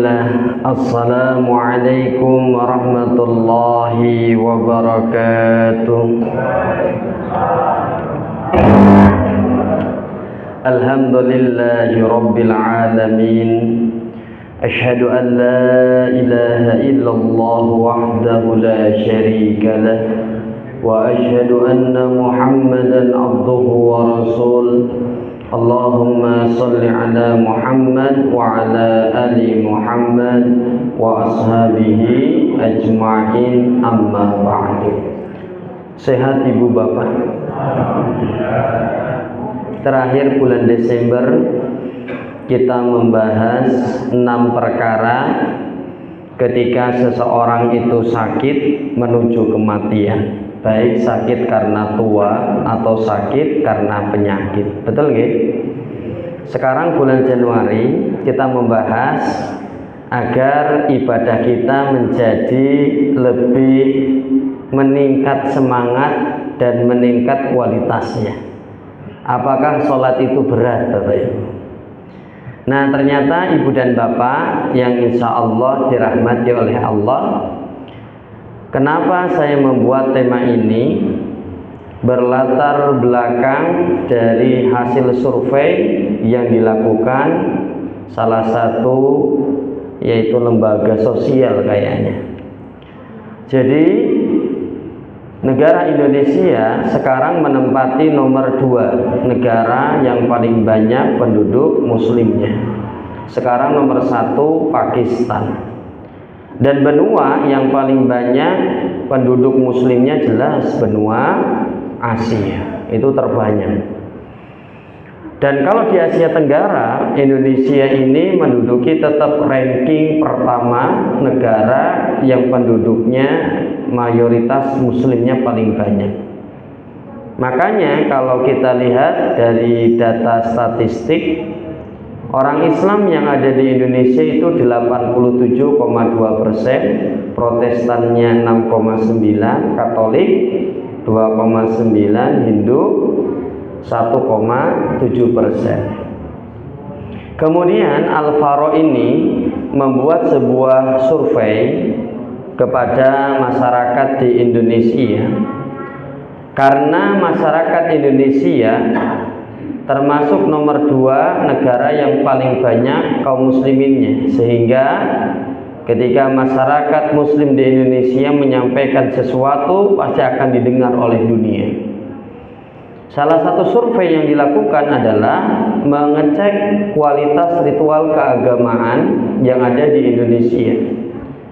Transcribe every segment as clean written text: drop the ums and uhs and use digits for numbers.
Assalamualaikum warahmatullahi wabarakatuh. Alhamdulillahi rabbil alamin. Ashhadu an la ilaha illallah wahdahu la syarika lah, wa ashhadu anna Muhammadan abduhu wa rasuluh. Allahumma salli ala Muhammad wa ala ali Muhammad wa ashabihi ajma'in, amma ba'du. Sehat ibu bapak? Terakhir bulan Desember kita membahas 6 perkara ketika seseorang itu sakit menuju kematian, baik sakit karena tua atau sakit karena penyakit. Betul nggih? Sekarang bulan Januari kita membahas agar ibadah kita menjadi lebih meningkat semangat dan meningkat kualitasnya. Apakah sholat itu berat, Bapak Ibu? Nah, ternyata ibu dan bapak yang insya Allah dirahmati oleh Allah, kenapa saya membuat tema ini? Berlatar belakang dari hasil survei yang dilakukan salah satu, yaitu lembaga sosial kayaknya. Jadi negara Indonesia sekarang menempati nomor 2 negara yang paling banyak penduduk muslimnya. Sekarang nomor 1 Pakistan. Dan benua yang paling banyak penduduk muslimnya jelas benua Asia, itu terbanyak. Dan kalau di Asia Tenggara, Indonesia ini menduduki tetap ranking pertama negara yang penduduknya mayoritas muslimnya paling banyak. Makanya kalau kita lihat dari data statistik, orang Islam yang ada di Indonesia itu 87,2%, Protestannya 6,9%, Katolik 2,9%, Hindu 1,7%. Kemudian Al-Faro ini membuat sebuah survei kepada masyarakat di Indonesia, karena masyarakat Indonesia termasuk nomor 2 negara yang paling banyak kaum musliminnya, sehingga ketika masyarakat muslim di Indonesia menyampaikan sesuatu pasti akan didengar oleh dunia. Salah satu survei yang dilakukan adalah mengecek kualitas ritual keagamaan yang ada di Indonesia.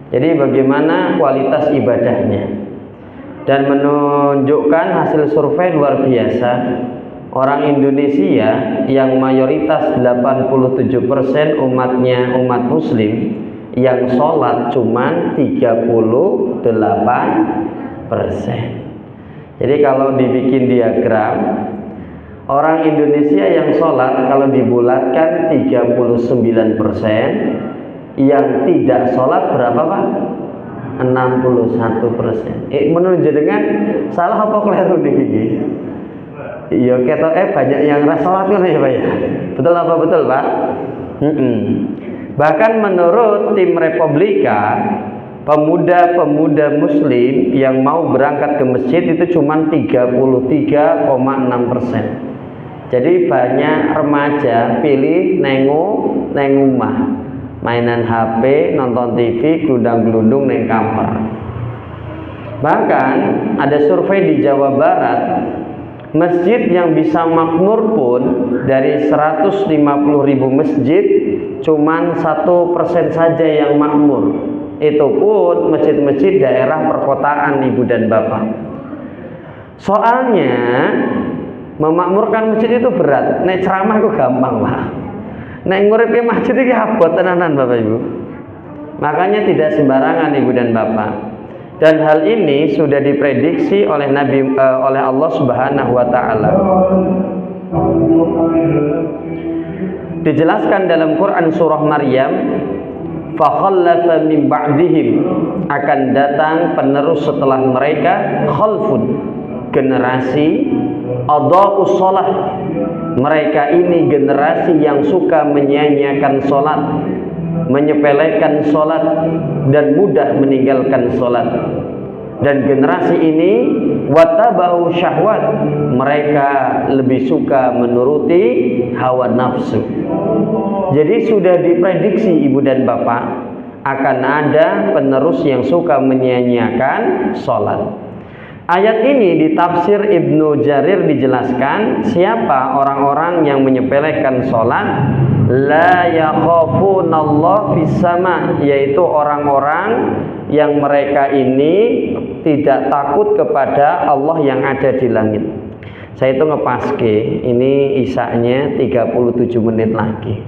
Jadi bagaimana kualitas ibadahnya. Dan menunjukkan hasil survei luar biasa. Orang Indonesia yang mayoritas 87% umatnya umat muslim, yang sholat cuma 38%. Jadi kalau dibikin diagram, orang Indonesia yang sholat kalau dibulatkan 39%, yang tidak sholat berapa Pak? 61%. Menurut jenengan salah apa keliru nih? Iya, banyak yang nggak sholat kan ya Pak ya? Betul apa betul Pak? Bahkan menurut tim Republika, pemuda-pemuda muslim yang mau berangkat ke masjid itu cuma 33,6%. Jadi banyak remaja pilih neng rumah, mainan HP, nonton TV, gelundang-gelundung neng kamar. Bahkan ada survei di Jawa Barat, masjid yang bisa makmur pun dari 150.000 masjid cuma 1% saja yang makmur. Itu pun masjid-masjid daerah perkotaan ibu dan bapak. Soalnya memakmurkan masjid itu berat. Nek ceramah itu gampang Pak. Nek nguripi masjid itu abot tenanan Bapak Ibu. Makanya tidak sembarangan ibu dan bapak. Dan hal ini sudah diprediksi oleh oleh Allah Subhanahu wa taala. Dijelaskan dalam Quran surah Maryam, fakhallafa min ba'dihim, akan datang penerus setelah mereka, khalfun, generasi, adha'us shalah, mereka ini generasi yang suka menyia-nyiakan sholat, menyepelekan sholat dan mudah meninggalkan sholat. Dan generasi ini watabau syahwat, mereka lebih suka menuruti hawa nafsu. Jadi sudah diprediksi ibu dan bapak akan ada penerus yang suka menyia-nyiakan sholat. Ayat ini di tafsir Ibnu Jarir dijelaskan siapa orang-orang yang menyepelekan sholat, la yakhafunallah fis sama, yaitu orang-orang yang mereka ini tidak takut kepada Allah yang ada di langit. Saya itu ngepaske, ini isaknya 37 menit lagi.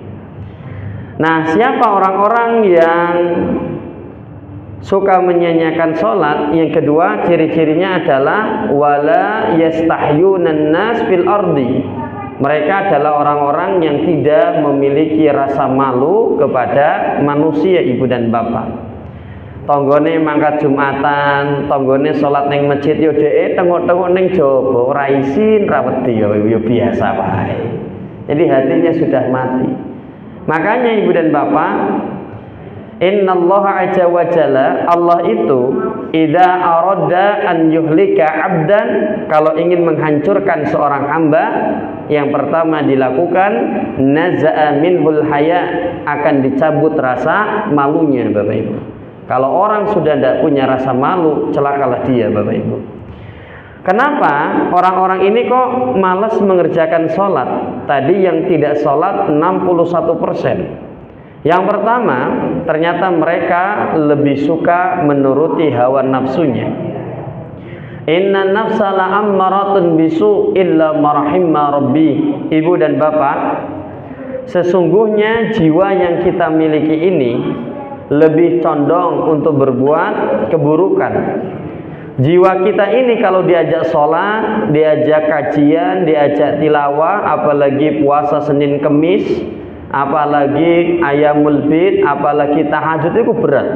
Nah, siapa orang-orang yang suka menyanyiakan sholat? Yang kedua, ciri-cirinya adalah wala yastahyunan nas fil ardi. Mereka adalah orang-orang yang tidak memiliki rasa malu kepada manusia, ibu dan bapak. Tonggone mangkat Jumatan, tonggone sholat neng masjid yo dhek tengok-tengok neng jaba, ora isin ra wedi yo biasa wae. Jadi hatinya sudah mati. Makanya ibu dan bapak, innallaha azza wa jalla, Allah itu idza arada an yuhlika 'abdan, kalau ingin menghancurkan seorang hamba, yang pertama dilakukan naza'a minhul haya, akan dicabut rasa malunya, Bapak Ibu. Kalau orang sudah tidak punya rasa malu, celakalah dia, Bapak Ibu. Kenapa orang-orang ini kok malas mengerjakan sholat? Tadi yang tidak sholat 61%. Yang pertama, ternyata mereka lebih suka menuruti hawa nafsunya. Inna nafsa la'ammaratun bisu illa marahimma rabbi. Ibu dan bapak, sesungguhnya jiwa yang kita miliki ini lebih condong untuk berbuat keburukan. Jiwa kita ini kalau diajak sholat, diajak kajian, diajak tilawah, apalagi puasa Senin Kemis, apalagi ayamul bid, apalagi tahajud, itu berat.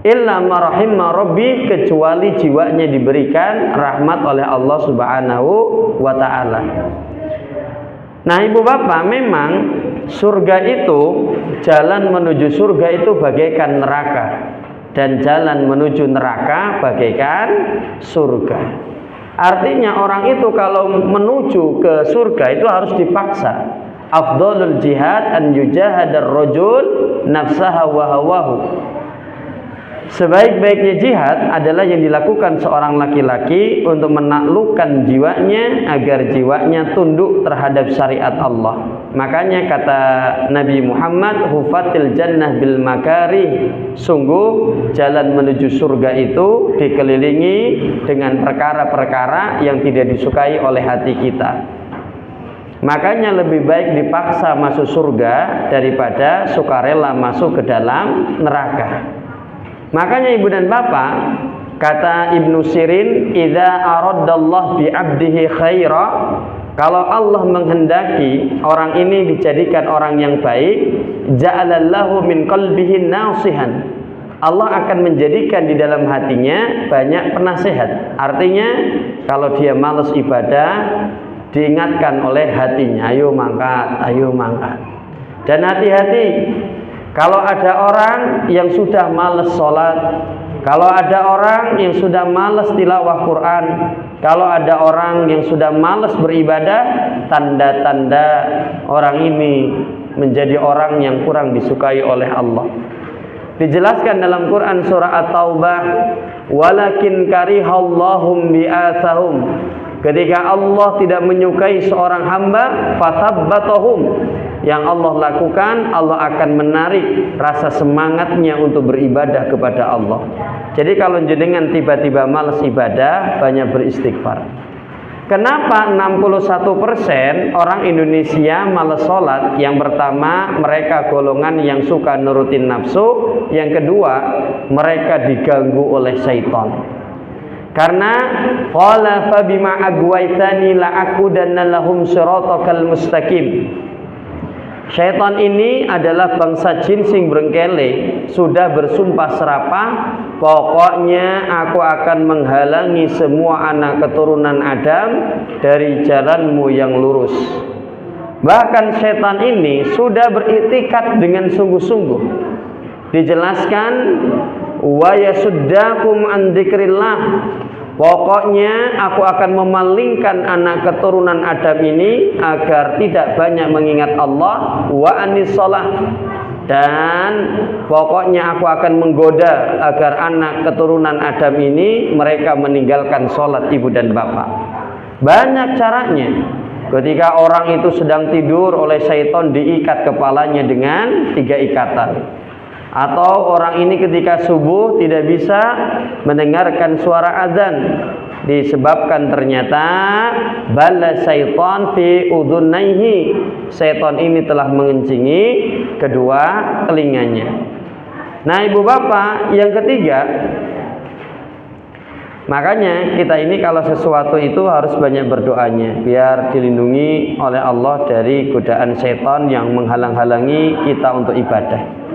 Illa marahimma rabbi, kecuali jiwanya diberikan rahmat oleh Allah Subhanahu wa ta'ala. Nah ibu bapak, memang surga itu, jalan menuju surga itu bagaikan neraka, dan jalan menuju neraka bagaikan surga. Artinya orang itu kalau menuju ke surga itu harus dipaksa. Afdhalul jihad an yujahadar rajul nafsaha wa hawahu. Sebaik-baiknya jihad adalah yang dilakukan seorang laki-laki untuk menaklukkan jiwanya agar jiwanya tunduk terhadap syariat Allah. Makanya kata Nabi Muhammad, hufatil jannah bil makari, sungguh jalan menuju surga itu dikelilingi dengan perkara-perkara yang tidak disukai oleh hati kita. Makanya lebih baik dipaksa masuk surga daripada sukarela masuk ke dalam neraka. Makanya ibu dan bapak, kata Ibnu Sirin, idza aradallah bi 'abdihi khaira, kalau Allah menghendaki orang ini dijadikan orang yang baik, ja'alallahu min qalbihi nasihan, Allah akan menjadikan di dalam hatinya banyak penasehat. Artinya kalau dia malas ibadah, diingatkan oleh hatinya, ayo mangkat, ayo mangkat. Dan hati-hati kalau ada orang yang sudah malas sholat, kalau ada orang yang sudah malas tilawah Quran, kalau ada orang yang sudah malas beribadah, tanda-tanda orang ini menjadi orang yang kurang disukai oleh Allah. Dijelaskan dalam Quran surah At-Taubah, walakin karihallahum bi'athahum, ketika Allah tidak menyukai seorang hamba, fathabbatahum, yang Allah lakukan, Allah akan menarik rasa semangatnya untuk beribadah kepada Allah. Jadi kalau jenengan tiba-tiba malas ibadah, banyak beristighfar. Kenapa 61% orang Indonesia malas sholat? Yang pertama, mereka golongan yang suka nurutin nafsu. Yang kedua, mereka diganggu oleh syaitan. Karena qala fa bima agwaitani la aqudanna lahum siratakal mustaqim. Syaitan ini adalah bangsa jin sing brengkele, sudah bersumpah serapah, pokoknya aku akan menghalangi semua anak keturunan Adam dari jalanmu yang lurus. Bahkan syaitan ini sudah beriktikad dengan sungguh-sungguh, dijelaskan wa yasuddakum an dzikrillah. Pokoknya aku akan memalingkan anak keturunan Adam ini agar tidak banyak mengingat Allah, wa anis shalah, dan pokoknya aku akan menggoda agar anak keturunan Adam ini mereka meninggalkan sholat ibu dan bapak. Banyak caranya. Ketika orang itu sedang tidur, oleh syaitan diikat kepalanya dengan 3 ikatan. Atau orang ini ketika subuh tidak bisa mendengarkan suara azan, disebabkan ternyata bala syaitan fi udhunaihi, syaitan ini telah mengencingi kedua telinganya. Nah ibu bapak, yang ketiga, makanya kita ini kalau sesuatu itu harus banyak berdoanya biar dilindungi oleh Allah dari godaan syaitan yang menghalang-halangi kita untuk ibadah.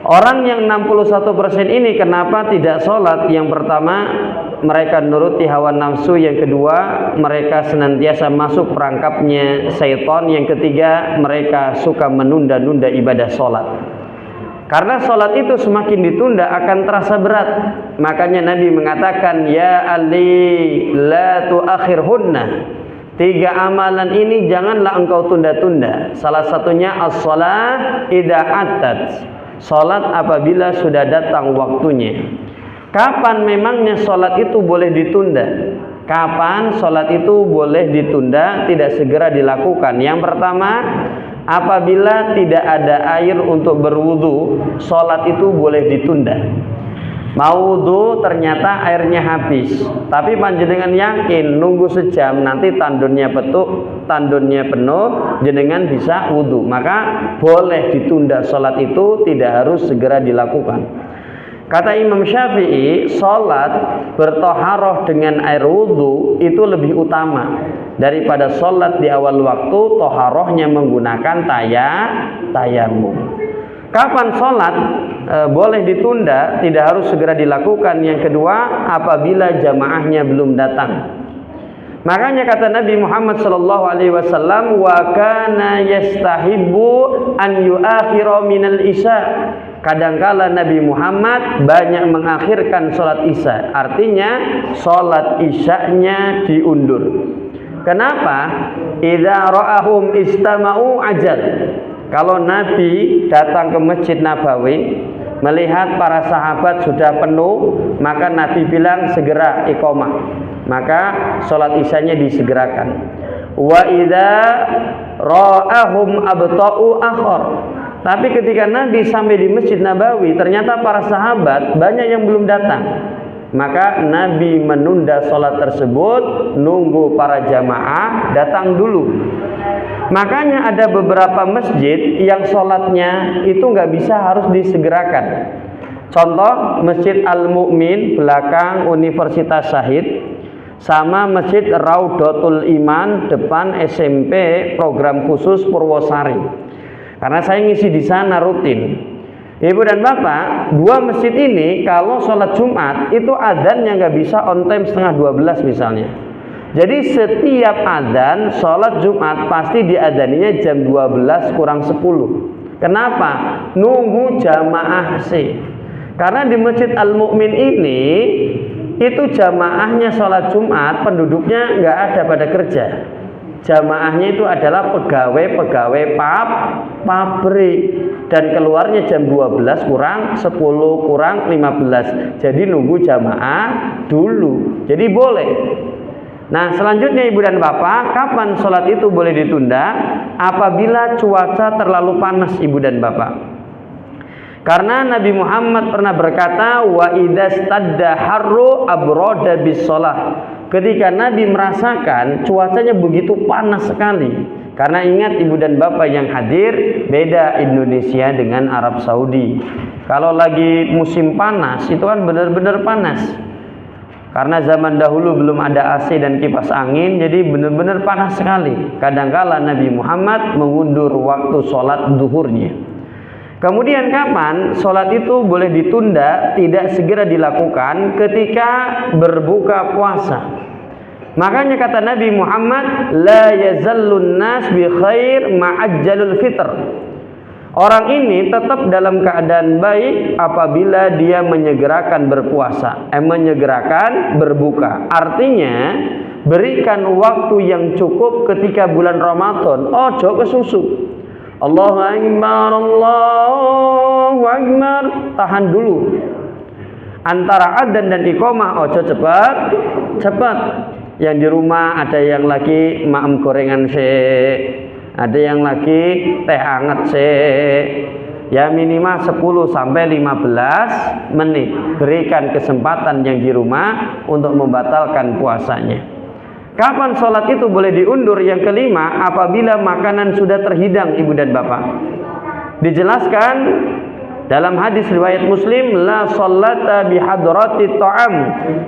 Orang yang 61% ini kenapa tidak sholat? Yang pertama, mereka nuruti hawa nafsu. Yang kedua, mereka senantiasa masuk perangkapnya syaitan. Yang ketiga, mereka suka menunda-nunda ibadah sholat. Karena sholat itu semakin ditunda akan terasa berat. Makanya Nabi mengatakan, ya Ali la tuakhirhunna, 3 amalan ini janganlah engkau tunda-tunda. Salah satunya as-shalah idza atat, sholat apabila sudah datang waktunya. Kapan memangnya sholat itu boleh ditunda? Kapan sholat itu boleh ditunda, tidak segera dilakukan? Yang pertama, apabila tidak ada air untuk berwudu, sholat itu boleh ditunda. Mau wudu ternyata airnya habis, tapi panjenengan yakin nunggu sejam nanti tandunnya penuh, jenengan bisa wudu, maka boleh ditunda sholat itu, tidak harus segera dilakukan. Kata Imam Syafi'i, sholat bertoharoh dengan air wudu itu lebih utama daripada sholat di awal waktu toharohnya menggunakan tayamum. Kapan sholat boleh ditunda, tidak harus segera dilakukan? Yang kedua, apabila jamaahnya belum datang. Makanya kata Nabi Muhammad SAW, wa kana yastahibbu an yuakhira minal isya. Kadangkala Nabi Muhammad banyak mengakhirkan sholat isya, artinya sholat isyanya diundur. Kenapa? Idza ra'ahum istama'u ajal. Kalau Nabi datang ke Masjid Nabawi, melihat para sahabat sudah penuh, maka Nabi bilang segera iqamah, maka sholat isyanya disegerakan. Wa idza ra'ahum abta'u akhar. Tapi ketika Nabi sampai di Masjid Nabawi, ternyata para sahabat banyak yang belum datang, maka Nabi menunda sholat tersebut, nunggu para jamaah datang dulu. Makanya ada beberapa masjid yang sholatnya itu nggak bisa harus disegerakan. Contoh Masjid Al-Mu'min belakang Universitas Syahid, sama Masjid Raudhatul Iman depan SMP program khusus Purwosari. Karena saya ngisi di sana rutin. Ibu dan bapak, 2 masjid ini kalau sholat Jumat itu adzannya nggak bisa on time setengah 12 misalnya. Jadi setiap adzan sholat Jumat pasti diadzaninya jam 12 kurang 10. Kenapa? Nunggu jamaah sih. Karena di Masjid Al-Mu'min ini itu jamaahnya sholat Jumat penduduknya nggak ada pada kerja. Jamaahnya itu adalah pegawai pabrik dan keluarnya jam 12 kurang 10 kurang 15. Jadi nunggu jamaah dulu. Jadi boleh. Nah selanjutnya ibu dan bapak, kapan sholat itu boleh ditunda? Apabila cuaca terlalu panas ibu dan bapak. Karena Nabi Muhammad pernah berkata, wa idza stadda harru abroda bis sholah. Ketika Nabi merasakan cuacanya begitu panas sekali. Karena ingat ibu dan bapak yang hadir, beda Indonesia dengan Arab Saudi. Kalau lagi musim panas itu kan benar-benar panas. Karena zaman dahulu belum ada AC dan kipas angin, jadi benar-benar panas sekali. Kadangkala Nabi Muhammad mengundur waktu sholat duhurnya. Kemudian kapan sholat itu boleh ditunda, tidak segera dilakukan? Ketika berbuka puasa. Makanya kata Nabi Muhammad, la yazallun nas bi khair ma'ajjalul fitr. Orang ini tetap dalam keadaan baik apabila dia menyegerakan berpuasa, menyegerakan berbuka. Artinya, berikan waktu yang cukup ketika bulan Ramadan. Ojo kesusu. Allahu Akbar, Allahu Akbar. Tahan dulu. Antara adzan dan iqamah ojo cepat. Yang di rumah ada yang lagi maem gorengan ada yang lagi teh hangat ya minimal 10 sampai 15 menit. Berikan kesempatan yang di rumah untuk membatalkan puasanya. Kapan sholat itu boleh diundur? Yang kelima, apabila makanan sudah terhidang, ibu dan bapak. Dijelaskan dalam hadis riwayat Muslim, la sholata bihadrati ta'am.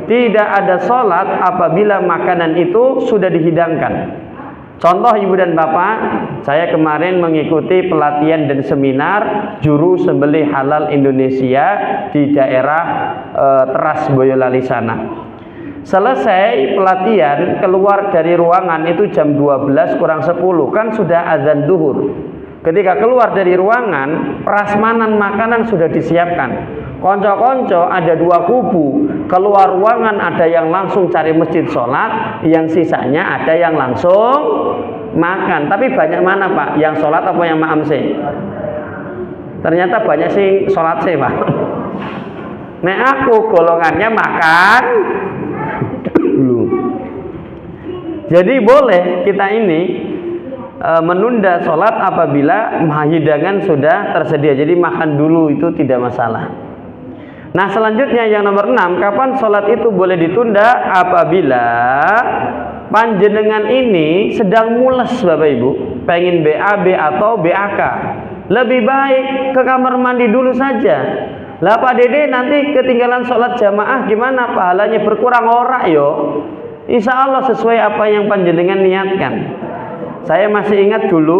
Tidak ada sholat apabila makanan itu sudah dihidangkan. Contoh ibu dan bapak, saya kemarin mengikuti pelatihan dan seminar juru sembelih halal Indonesia di daerah Teras Boyolali sana. Selesai pelatihan, keluar dari ruangan itu jam 12 kurang 10, kan sudah azan duhur. Ketika keluar dari ruangan, prasmanan makanan sudah disiapkan. Konco-konco ada dua kubu. Keluar ruangan ada yang langsung cari masjid sholat, yang sisanya ada yang langsung makan. Tapi banyak mana Pak? Yang sholat apa yang maam sih? Ternyata banyak sih sholat sih Pak. Nek aku golongannya makan dulu. Jadi boleh kita ini menunda sholat apabila hidangan sudah tersedia. Jadi makan dulu itu tidak masalah. Nah selanjutnya yang nomor 6, kapan sholat itu boleh ditunda? Apabila panjenengan ini sedang mules Bapak Ibu, pengen BAB atau BAK, lebih baik ke kamar mandi dulu saja. Lah Pak Dede nanti ketinggalan sholat jamaah gimana? Pahalanya berkurang ora yo? Insya Allah sesuai apa yang panjenengan niatkan. Saya masih ingat dulu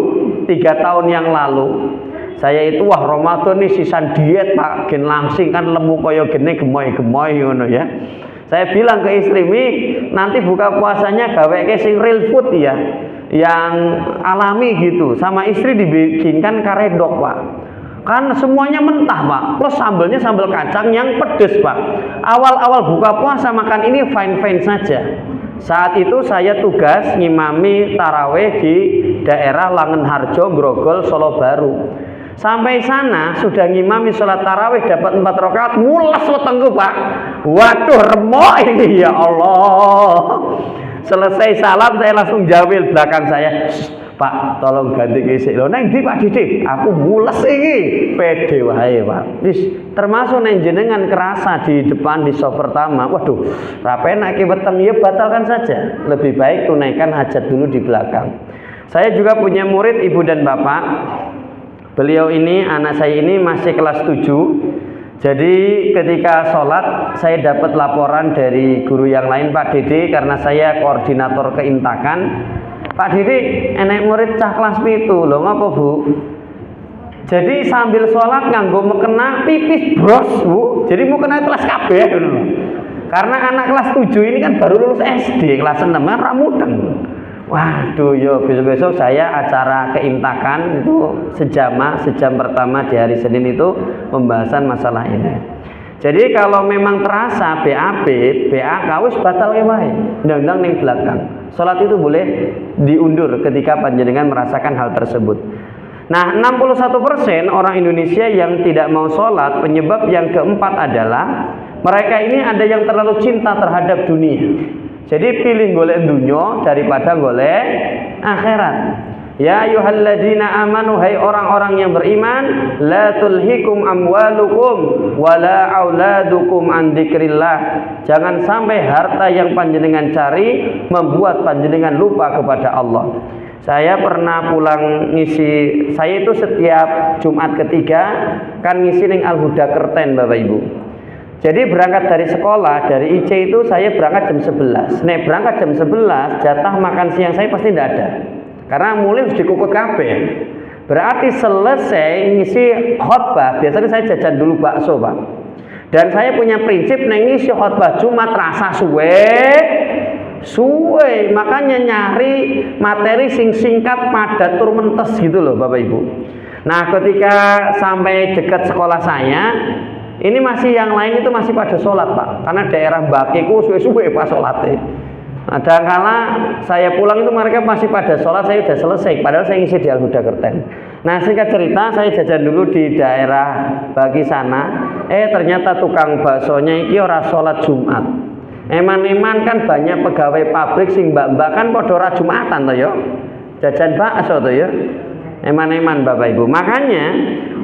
3 tahun yang lalu, saya itu wah Ramadan nih sisan diet Pak, gen langsing kan lemu koyo gene gemoy-gemoy ngono ya. Saya bilang ke istri, "Mi, nanti buka puasanya gaweke sing real food ya, yang alami gitu." Sama istri dibikinkan karedok Pak. Kan semuanya mentah Pak, plus sambelnya sambal kacang yang pedes Pak. Awal-awal buka puasa makan ini fine-fine saja. Saat itu saya tugas ngimami taraweh di daerah Langenharjo, Grogol, Solo Baru. Sampai sana sudah ngimami sholat tarawih dapat 4 rakaat, mules wetengku Pak. Waduh remuk ini ya Allah. Selesai salam saya langsung jawil belakang saya, Pak tolong ganti kisik. Loh neng di Pak Didi, aku mules ini. Pede wae Pak. Wis termasuk neng jenengan kerasa di depan di sop pertama. Waduh, rapenak ki weteng ya batalkan saja. Lebih baik tunaikan hajat dulu di belakang. Saya juga punya murid ibu dan bapak. Beliau ini, anak saya ini masih kelas 7. Jadi ketika sholat saya dapat laporan dari guru yang lain, Pak Dede, karena saya koordinator keintakan. Pak Dede, enek murid cah kelas 7 loh, ngapa Bu? Jadi sambil sholat nganggo mukena pipis bros Bu. Jadi mukena kelas KB dulu. Karena anak kelas 7 ini kan baru lulus SD, kelas 6 kan ramudeng. Waduh, yo besok-besok saya acara keintakan itu sejam pertama di hari Senin itu pembahasan masalah ini. Jadi kalau memang terasa BAB, BAK wis batal wae. Ndang-ndang ning belakang. Salat itu boleh diundur ketika panjenengan merasakan hal tersebut. Nah, 61% orang Indonesia yang tidak mau sholat, penyebab yang keempat adalah mereka ini ada yang terlalu cinta terhadap dunia. Jadi pilih golek dunia daripada golek akhirat. Ya ayyuhalladzina amanu, hai orang-orang yang beriman, la tulhikum amwalukum wala auladukum an dzikrillah. Jangan sampai harta yang panjenengan cari membuat panjenengan lupa kepada Allah. Saya pernah pulang ngisi, saya itu setiap Jumat ketiga kan ngisi ning Al-Huda Kerten Bapak Ibu. Jadi berangkat dari sekolah, dari IC itu saya berangkat jam 11. Nek berangkat jam 11, jatah makan siang saya pasti tidak ada. Karena mulai harus dikukut kabeh. Berarti selesai ngisi khotbah, biasanya saya jajan dulu bakso, Pak. Dan saya punya prinsip nek ngisi khotbah Jumat rasa suwe, makanya nyari materi sing singkat padat tur mentes gitu loh Bapak Ibu. Nah, ketika sampai dekat sekolah saya, ini masih yang lain itu masih pada sholat, Pak. Karena daerah Bakiku suwe-suwe Pak sholatnya. Ada kala saya pulang itu mereka masih pada sholat, saya sudah selesai. Padahal saya ngisi di Al-Huda Kerten. Nah, singkat cerita, saya jajan dulu di daerah Baki sana. Ternyata tukang baksonya iki ora sholat Jumat. Eman-eman kan banyak pegawai pabrik sing mbak-mbak kan padha ora Jumatan to ya. Jajan bakso to ya. Eman-eman Bapak Ibu. Makanya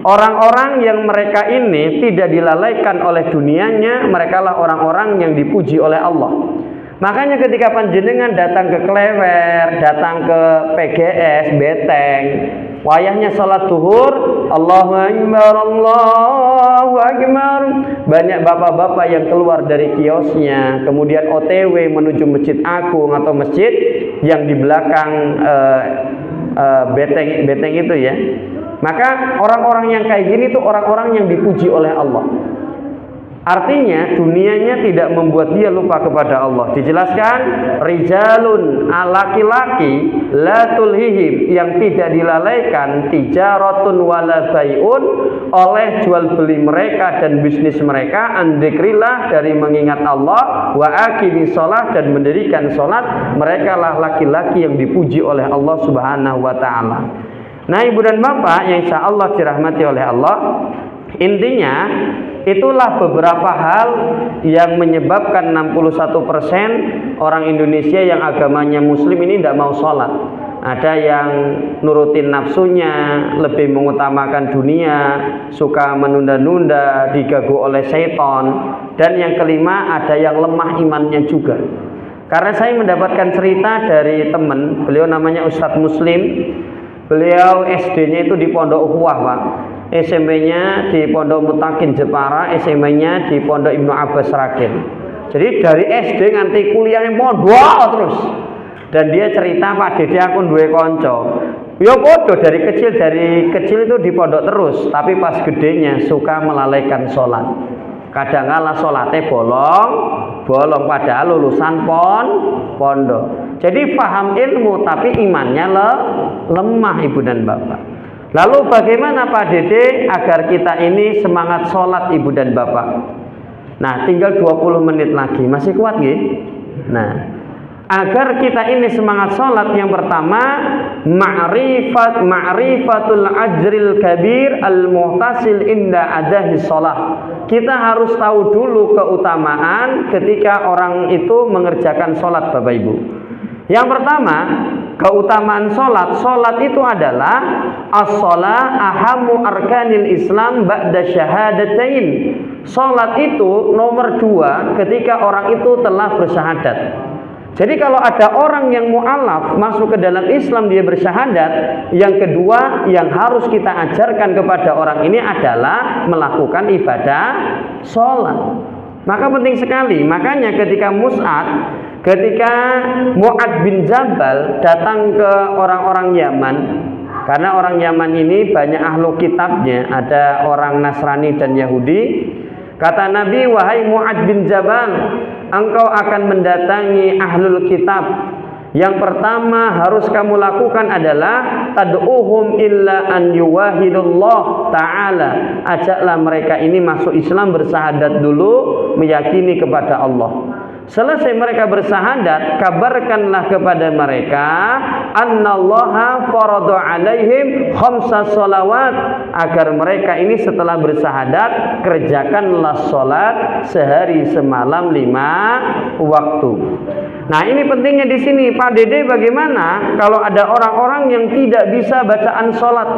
orang-orang yang mereka ini tidak dilalaikan oleh dunianya, mereka lah orang-orang yang dipuji oleh Allah. Makanya ketika panjenengan datang ke Klewer, datang ke PGS, Beteng, wayahnya sholat duhur, Allahu Akbar, Allahu Akbar. Banyak bapak-bapak yang keluar dari kiosnya, kemudian OTW menuju Masjid Agung atau masjid yang di belakang Beteng itu ya. Maka orang-orang yang kayak gini tuh orang-orang yang dipuji oleh Allah. Artinya dunianya tidak membuat dia lupa kepada Allah. Dijelaskan rijalun, laki-laki la tulhihim, yang tidak dilalaikan tijaratun wala bai'un, oleh jual beli mereka dan bisnis mereka, an dzikrillah, dari mengingat Allah, wa aqimis shalah, dan mendirikan salat. Mereka lah laki-laki yang dipuji oleh Allah Subhanahu wa taala. Nah, Ibu dan Bapak yang insyaallah dirahmati oleh Allah, intinya itulah beberapa hal yang menyebabkan 61% orang Indonesia yang agamanya muslim ini tidak mau sholat. Ada yang nurutin nafsunya, lebih mengutamakan dunia, suka menunda-nunda, diganggu oleh setan. Dan yang kelima, ada yang lemah imannya juga. Karena saya mendapatkan cerita dari teman, beliau namanya Ustadz Muslim. Beliau SD-nya itu di Pondok Ukhuwah, Pak. SMP-nya di Pondok Mutakin Jepara, SMA-nya di Pondok Ibnu Abbas Rakin. Jadi dari SD nganti kuliahnya pondok terus. Dan dia cerita, Pak Dede aku duwe kanca. Ya podo dari kecil itu di pondok terus, tapi pas gedenya suka melalaikan sholat. Kadang kala sholatnya bolong padahal lulusan pondok. Jadi paham ilmu tapi imannya lemah, Ibu dan Bapak. Lalu bagaimana Pak Dede agar kita ini semangat sholat, Ibu dan Bapak? Nah, tinggal 20 menit lagi, masih kuat nggih? Nah, agar kita ini semangat sholat, yang pertama ma'rifatul ajril kabir al-muhtasil inda adahi sholat. Kita harus tahu dulu keutamaan ketika orang itu mengerjakan sholat, Bapak Ibu. Yang pertama, keutamaan sholat itu adalah as-sholat ahamu arkanil Islam ba'da syahadatain. Sholat itu nomor 2 ketika orang itu telah bersyahadat. Jadi kalau ada orang yang mu'alaf masuk ke dalam Islam, dia bersyahadat, yang kedua yang harus kita ajarkan kepada orang ini adalah melakukan ibadah sholat. Maka penting sekali. Makanya ketika Mu'ad bin Jabal datang ke orang-orang Yaman, karena orang Yaman ini banyak ahlu kitabnya, ada orang Nasrani dan Yahudi. Kata Nabi, wahai Mu'ad bin Jabal, engkau akan mendatangi ahlul kitab. Yang pertama harus kamu lakukan adalah tad'uhum illa an yuwahidullah ta'ala. Ajaklah mereka ini masuk Islam, bersyahadat dulu, meyakini kepada Allah. Selesai mereka bersyahadat, kabarkanlah kepada mereka annallaha farada alaihim khamsa sholawat, agar mereka ini setelah bersyahadat kerjakanlah sholat sehari semalam 5 waktu. Nah, ini pentingnya di sini, Pak Dede. Bagaimana kalau ada orang-orang yang tidak bisa bacaan sholat?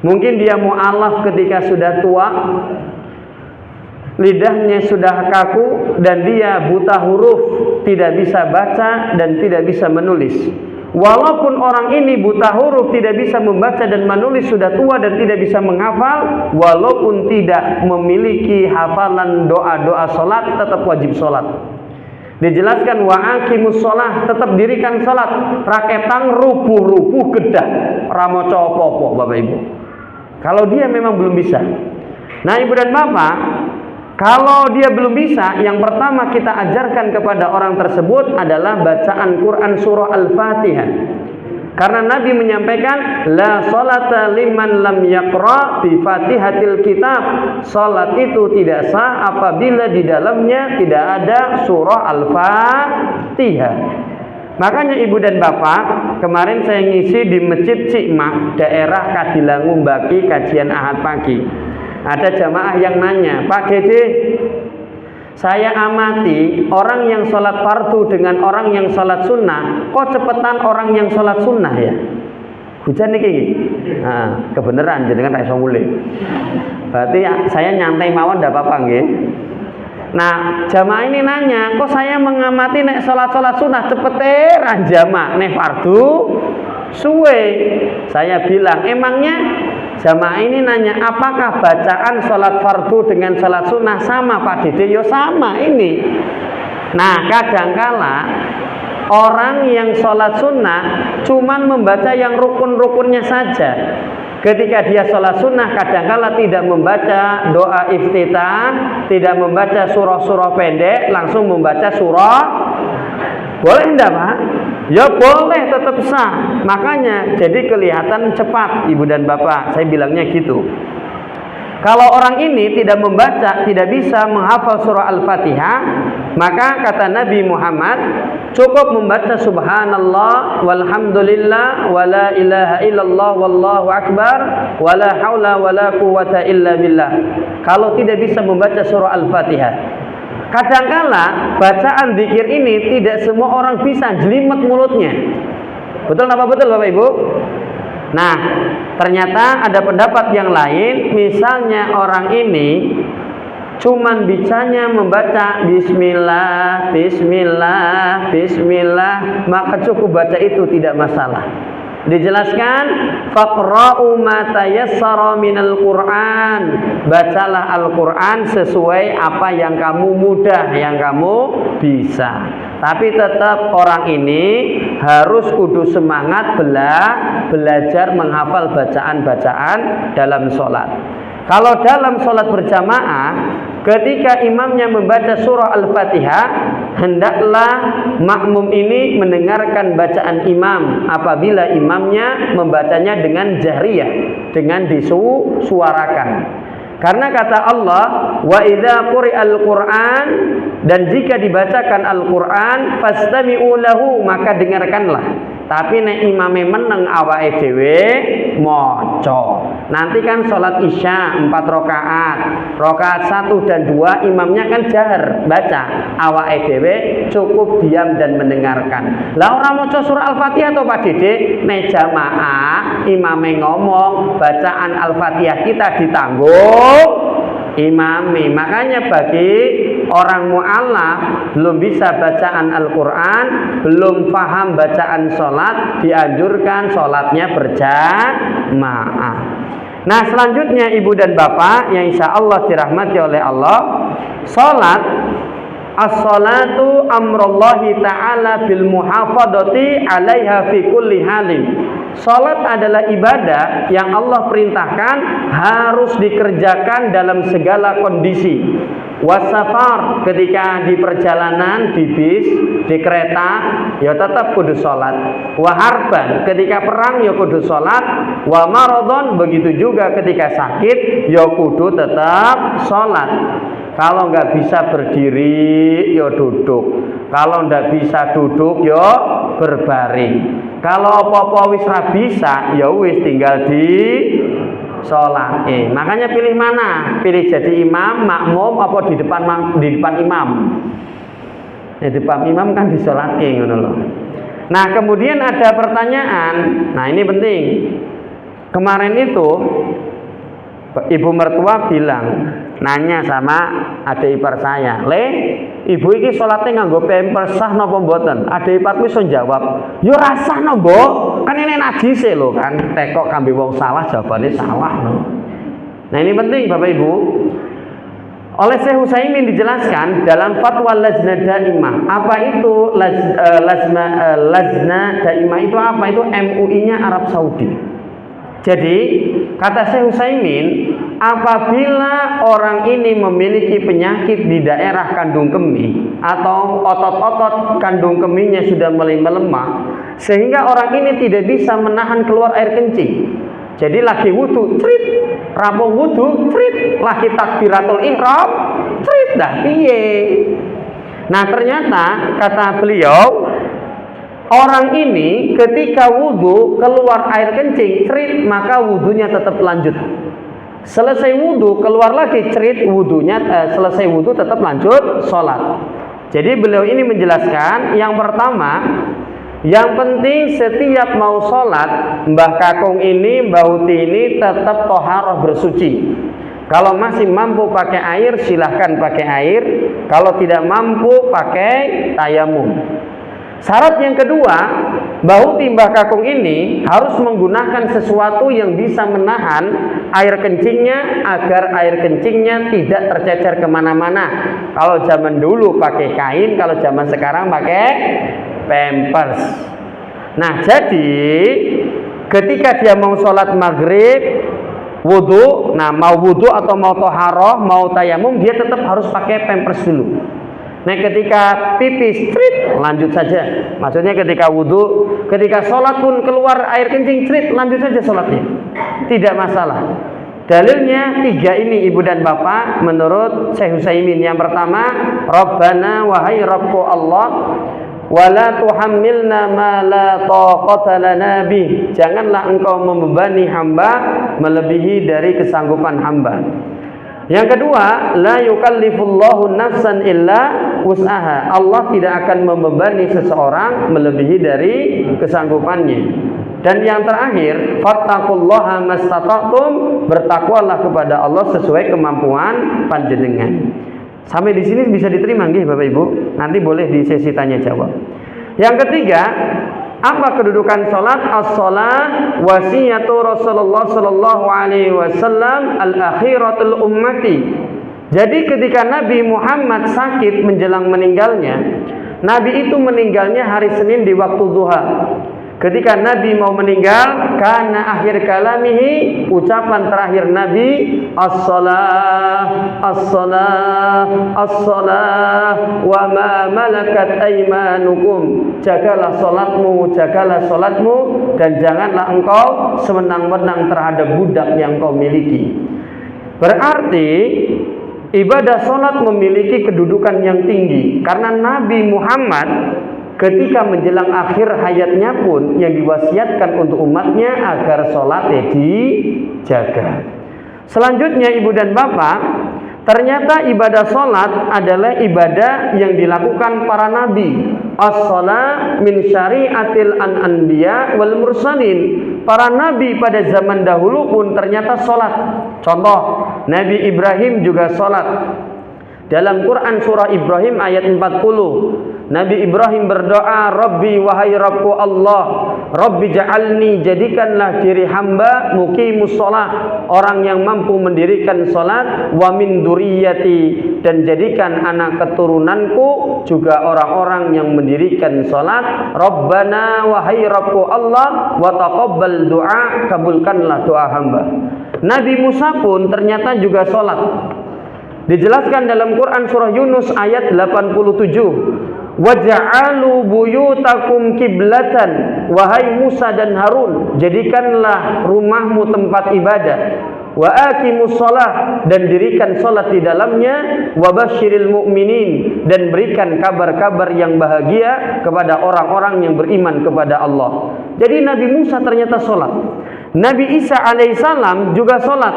Mungkin dia mu'alaf ketika sudah tua, lidahnya sudah kaku, dan dia buta huruf, tidak bisa baca dan tidak bisa menulis. Walaupun orang ini buta huruf, tidak bisa membaca dan menulis, sudah tua dan tidak bisa menghafal, walaupun tidak memiliki hafalan doa-doa sholat, tetap wajib sholat. Dijelaskan wa aqimus sholah, tetap dirikan sholat. Raketang rubuh-rubuh gedah ramoco apa-apa, Bapak Ibu, kalau dia memang belum bisa. Nah, Ibu dan Bapak, kalau dia belum bisa, yang pertama kita ajarkan kepada orang tersebut adalah bacaan Quran surah Al-Fatihah. Karena Nabi menyampaikan la sholata liman lam yaqra bi Fatihatil kitab. Salat itu tidak sah apabila di dalamnya tidak ada surah Al-Fatihah. Makanya ibu dan bapak, kemarin saya ngisi di Masjid Cikmak, daerah Kadilangu Baki, kajian Ahad pagi. Ada jamaah yang nanya, Pak Dede, saya amati orang yang sholat fardu dengan orang yang sholat sunnah, kok cepetan orang yang sholat sunnah ya? Hujan nih nah, kebenaran jenengan ra iso mulih. Berarti saya nyantai mawon ndak apa-apa nggih. Nah, jamaah ini nanya, kok saya mengamati nek sholat sunnah cepete ra jamak, nek fardu suwe. Saya bilang, emangnya jamaah ini nanya, apakah bacaan sholat fardu dengan sholat sunnah sama Pak Dede? Yo sama ini. Nah, kadangkala orang yang sholat sunnah cuman membaca yang rukun-rukunnya saja. Ketika dia sholat sunnah kadangkala tidak membaca doa iftitah, tidak membaca surah-surah pendek, langsung membaca surah. Boleh enggak Pak? Ya boleh, tetap sah. Makanya jadi kelihatan cepat ibu dan bapak. Saya bilangnya gitu. Kalau orang ini tidak membaca, tidak bisa menghafal surah Al-Fatihah, maka kata Nabi Muhammad, cukup membaca subhanallah walhamdulillah wala ilaha illallah wallahu akbar wala haula wala quwata illa billah. Kalau tidak bisa membaca surah Al-Fatihah. Kadangkala bacaan zikir ini tidak semua orang bisa, jelimet mulutnya. Betul apa betul Bapak Ibu? Nah, ternyata ada pendapat yang lain, misalnya orang ini cuman bisanya membaca bismillah, bismillah, bismillah, maka cukup baca itu tidak masalah. Dijelaskan faqra'u ma tayassara minal Qur'an. Bacalah Al-Qur'an sesuai apa yang kamu mudah, yang kamu bisa. Tapi tetap orang ini harus kudu semangat belajar menghafal bacaan-bacaan dalam sholat. Kalau dalam sholat berjamaah, ketika imamnya membaca surah Al-Fatihah, hendaklah makmum ini mendengarkan bacaan imam apabila imamnya membacanya dengan jahriyah, dengan disuarakan. Karena kata Allah, wa idza quri'al Qur'an, dan jika dibacakan Al-Qur'an fastami'u lahu, maka dengarkanlah. Tapi nek imame meneng awake dhewe maca. Nanti kan sholat Isya 4 rakaat. Rakaat 1 dan 2 imamnya kan jahar baca. Awake dhewe cukup diam dan mendengarkan. Lah ora maca surah Al-Fatihah to Pak Dede? Nek jamaah imame ngomong, bacaan Al-Fatihah kita ditanggung imami. Makanya bagi orang mu'allaf belum bisa bacaan Al-Quran, belum paham bacaan sholat, dianjurkan sholatnya berjamaah. Nah selanjutnya ibu dan bapak yang insya Allah dirahmati oleh Allah, sholat as-sholatu amrullahi ta'ala bil muhafadati alaiha fi kulli halin. Salat adalah ibadah yang Allah perintahkan harus dikerjakan dalam segala kondisi. Wasafar, ketika di perjalanan, di bis, di kereta, ya tetap kudu salat. Waharban, ketika perang ya kudu salat. Wa maradon, begitu juga ketika sakit ya kudu tetap salat. Kalau nggak bisa berdiri, ya duduk. Kalau nggak bisa duduk, ya berbaring. Kalau apa-apa wis ra bisa, ya wis tinggal di sholat. Makanya pilih mana? Pilih jadi imam, makmum, apa di depan imam? Di depan imam kan disholati ngono loh. Nah kemudian ada pertanyaan. Nah ini penting. Kemarin itu ibu mertua bilang, nanya sama adik ipar saya, ibu iki sholatnya nganggo pampers sah napa mboten? Adik iparku iso jawab, yo rasah no mbok, kan ini najis lho kan. Tekok kambe wong salah, jawabannya salah no. Nah ini penting Bapak Ibu. Oleh Syekh Utsaimin dijelaskan dalam fatwa Lajnah Daimah. Apa itu Lajnah Daimah itu apa? Itu MUI-nya Arab Saudi. Jadi kata Syekh Utsaimin, apabila orang ini memiliki penyakit di daerah kandung kemih atau otot-otot kandung kemihnya sudah mulai melemah, sehingga orang ini tidak bisa menahan keluar air kencing. Jadi lagi wudu, cerit, rampung wudu, cerit, lagi takbiratul ihram, cerit, dah piye. Nah ternyata kata beliau, orang ini ketika wudu keluar air kencing, cerit, maka wudunya tetap lanjut. Selesai wudu keluar lagi cerit, wudunya selesai wudu tetap lanjut sholat. Jadi beliau ini menjelaskan, yang pertama, yang penting setiap mau sholat, Mbah Kakung ini, Mbah Uti ini tetap toharoh bersuci. Kalau masih mampu pakai air, silahkan pakai air. Kalau tidak mampu, pakai tayamum. Syarat yang kedua, Mbah Uti, Mbah Kakung ini harus menggunakan sesuatu yang bisa menahan air kencingnya, agar air kencingnya tidak tercecer kemana-mana. Kalau zaman dulu pakai kain, kalau zaman sekarang pakai pampers. Nah jadi ketika dia mau sholat maghrib, wudu, nah mau wudu atau mau toharoh, mau tayamum, dia tetap harus pakai pampers dulu. Nah ketika pipis, trit, lanjut saja. Maksudnya ketika wudu, ketika sholat pun keluar air kencing, trit, lanjut saja sholatnya, tidak masalah. Dalilnya tiga ini ibu dan bapak menurut Syekh Utsaimin. Yang pertama, Rabbana wahai Rabbku Allah, wala tuhammilna ma la taqata lana bih, janganlah engkau membebani hamba melebihi dari kesanggupan hamba. Yang kedua, la yukallifullahu nafsan illa wus'aha, Allah tidak akan membebani seseorang melebihi dari kesanggupannya. Dan yang terakhir, fattaqullaha mastata'tum, bertakwalah kepada Allah sesuai kemampuan panjenengan. Sampai di sini bisa diterima nggih Bapak Ibu? Nanti boleh di sesi tanya jawab. Yang ketiga, apa kedudukan salat? As-shalah wasiyatu Rasulullah sallallahu alaihi wasallam al-akhiratul ummati. Jadi ketika Nabi Muhammad sakit menjelang meninggalnya, Nabi itu meninggalnya hari Senin di waktu duha. Ketika Nabi mau meninggal, karena akhir kalamihi, ucapan terakhir Nabi, as-salah, as-salah, as-salah, wa ma malakat aymanukum, jagalah salatmu, jagalah salatmu, dan janganlah engkau sewenang-wenang terhadap budak yang kau miliki. Berarti ibadah salat memiliki kedudukan yang tinggi, karena Nabi Muhammad ketika menjelang akhir hayatnya pun yang diwasiatkan untuk umatnya agar sholatnya dijaga. Selanjutnya ibu dan bapak, ternyata ibadah sholat adalah ibadah yang dilakukan para nabi. As-sholat min syari'atil anbiya wal mursalin. Para nabi pada zaman dahulu pun ternyata sholat. Contoh, Nabi Ibrahim juga sholat. Dalam Quran surah Ibrahim ayat 40, Nabi Ibrahim berdoa, Rabbi wahai Rabbku Allah, Rabbi ja'alni, jadikanlah diri hamba muqimus sholat, orang yang mampu mendirikan sholat, wa min duriyati, dan jadikan anak keturunanku juga orang-orang yang mendirikan sholat. Rabbana wahai Rabbku Allah, wa taqabbal du'a, kabulkanlah doa hamba. Nabi Musa pun ternyata juga sholat. Dijelaskan dalam Quran surah Yunus ayat 87, waja'alu buyutakum kiblatan, wahai Musa dan Harun, jadikanlah rumahmu tempat ibadah, wa aqimus shalah, dan dirikan salat di dalamnya, wa basyiril mu'minin, dan berikan kabar-kabar yang bahagia kepada orang-orang yang beriman kepada Allah. Jadi Nabi Musa ternyata salat. Nabi Isa alaihissalam juga salat.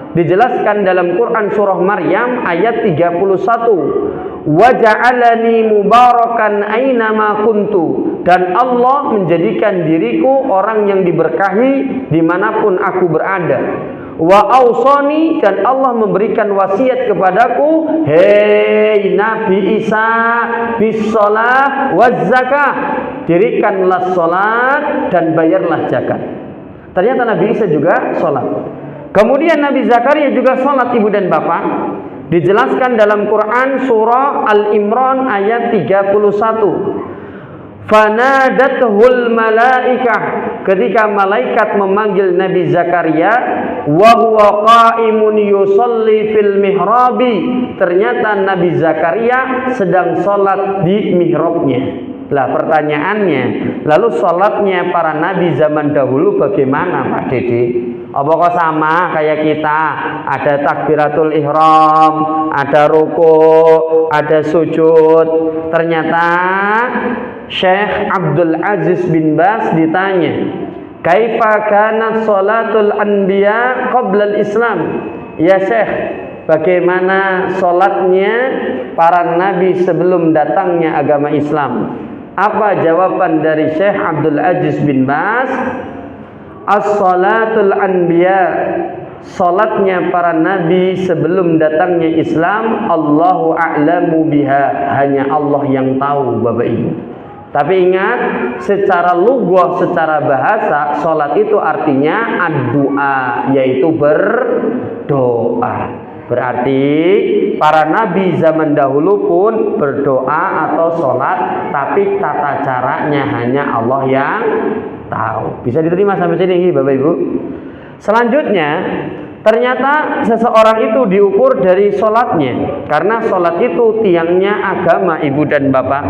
Dijelaskan dalam Quran surah Maryam ayat 31, wa ja'alani mubarakan ainama kuntu, dan Allah menjadikan diriku orang yang diberkahi dimanapun aku berada. Wa ausani, dan Allah memberikan wasiat kepadaku, hei Nabi Isa, bis shalah waz zakah, dirikanlah salat dan bayarlah zakat. Ternyata Nabi Isa juga salat. Kemudian Nabi Zakaria juga sholat ibu dan bapak. Dijelaskan dalam Quran surah Al-Imran ayat 31. Fanadathul malaikah, ketika malaikat memanggil Nabi Zakaria, wa huwa qa'imun yusalli fil mihrabi, ternyata Nabi Zakaria sedang sholat di mihrabnya. Lah pertanyaannya, lalu sholatnya para nabi zaman dahulu bagaimana Pak Dede? Apa kok sama kayak kita? Ada takbiratul ihram, ada ruku, ada sujud. Ternyata Syekh Abdul Aziz bin Baz ditanya, kaifa kanat sholatul anbiya qabla al-Islam? Ya Syekh, bagaimana sholatnya para nabi sebelum datangnya agama Islam? Apa jawaban dari Syekh Abdul Aziz bin Baz? As-sholatul anbiya, sholatnya para nabi sebelum datangnya Islam, Allahu a'lamu biha, hanya Allah yang tahu Bapak Ibu. Tapi ingat, secara lughah, secara bahasa, sholat itu artinya ad-du'a, yaitu berdoa. Berarti para nabi zaman dahulu pun berdoa atau sholat, tapi tata caranya hanya Allah yang tahu. Bisa diterima sampai sini Bapak Ibu? Selanjutnya, ternyata seseorang itu diukur dari sholatnya, karena sholat itu tiangnya agama Ibu dan Bapak.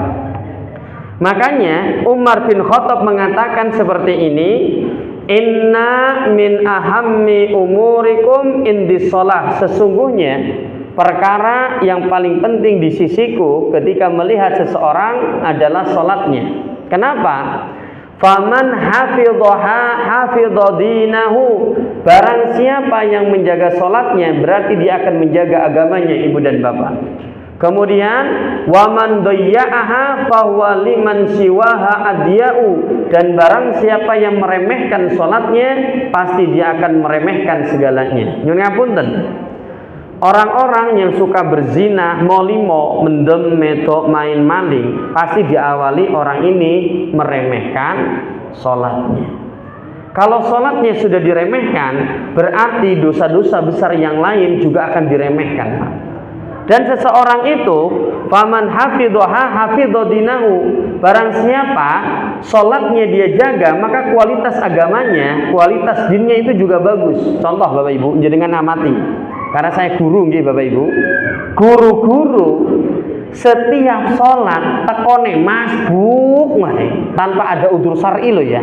Makanya Umar bin Khattab mengatakan seperti ini, inna min ahammi umurikum indis sholah, sesungguhnya perkara yang paling penting di sisiku ketika melihat seseorang adalah sholatnya. Kenapa? Faman hafidhaha hafidha dinahu, barang siapa yang menjaga sholatnya berarti dia akan menjaga agamanya Ibu dan Bapak. Kemudian waman dayya'aha fahuwa liman siwaha adya'u, dan barang siapa yang meremehkan sholatnya pasti dia akan meremehkan segalanya. Nyun ngapunten, orang-orang yang suka berzina, molimo, mendem, medok, main maling, pasti diawali orang ini meremehkan sholatnya. Kalau sholatnya sudah diremehkan, berarti dosa-dosa besar yang lain juga akan diremehkan. Dan seseorang itu faman hafidhaha hafidha dinahu, barang siapa sholatnya dia jaga, maka kualitas agamanya, kualitas dinnya itu juga bagus. Contoh Bapak Ibu, jenengan amati, karena saya guru nggih Bapak Ibu. Guru-guru setiap sholat tekone masbuk wae, tanpa ada udzur syar'i loh ya.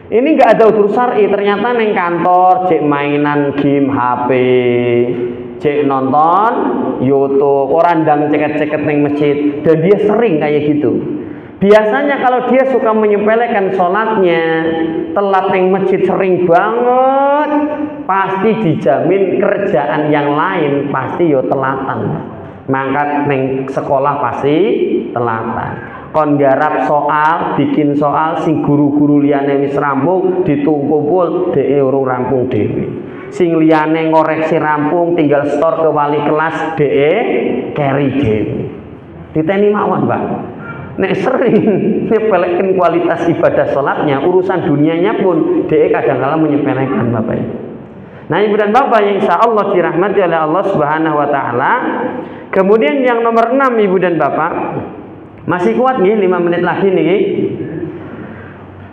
Ini nggak ada udzur syar'i, ternyata neng kantor cek mainan game HP, cek nonton YouTube, orang ndang ceket-ceket neng masjid, dan dia sering kayak gitu. Biasanya kalau dia suka menyepelekan sholatnya, telat neng masjid sering banget, pasti dijamin kerjaan yang lain pasti yo telatan. Mangkat neng sekolah pasti telatan. Kon garap soal, bikin soal, sing guru-guru liyane wis rampung ditumpul dhek urung rampung dhewe. Sing liyane ngoreksi rampung tinggal store ke wali kelas dhek carry dhewe. Diteni mawon, Pak. Nek sering nyepelekin kualitas ibadah sholatnya, urusan dunianya pun dhek kadang-kala menyepelekan Bapak Ibu. Nah Ibu dan Bapak yang insya Allah dirahmati oleh Allah Subhanahu Wa Taala. Kemudian yang nomor 6 Ibu dan Bapak, masih kuat nih 5 menit lagi nih.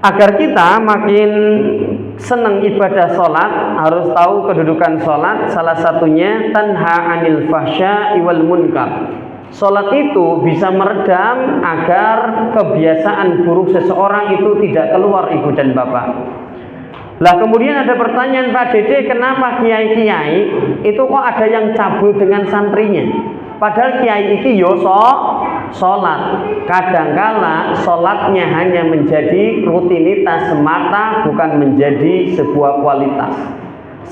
Agar kita makin senang ibadah sholat, harus tahu kedudukan sholat. Salah satunya tanha anil fahsya'i wal munkar. Sholat itu bisa meredam agar kebiasaan buruk seseorang itu tidak keluar Ibu dan Bapak. Lah kemudian ada pertanyaan, Pak Dede, kenapa kiai-kiai itu kok ada yang cabul dengan santrinya? Padahal kiai iki yo sholat. Kadangkala sholatnya hanya menjadi rutinitas semata, bukan menjadi sebuah kualitas.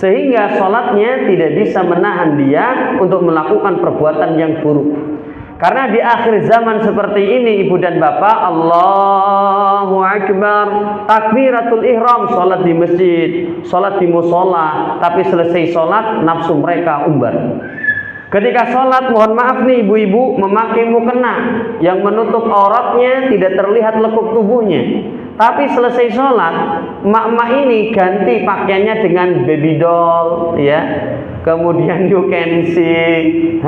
Sehingga sholatnya tidak bisa menahan dia untuk melakukan perbuatan yang buruk. Karena di akhir zaman seperti ini Ibu dan Bapak, Allahu Akbar, takbiratul ihram, sholat di masjid, sholat di musola, tapi selesai sholat nafsu mereka umbar. Ketika sholat, mohon maaf nih ibu-ibu, memakai mukena yang menutup auratnya, tidak terlihat lekuk tubuhnya. Tapi selesai sholat, mak-mak ini ganti pakaiannya dengan baby doll, ya. Kemudian you can see,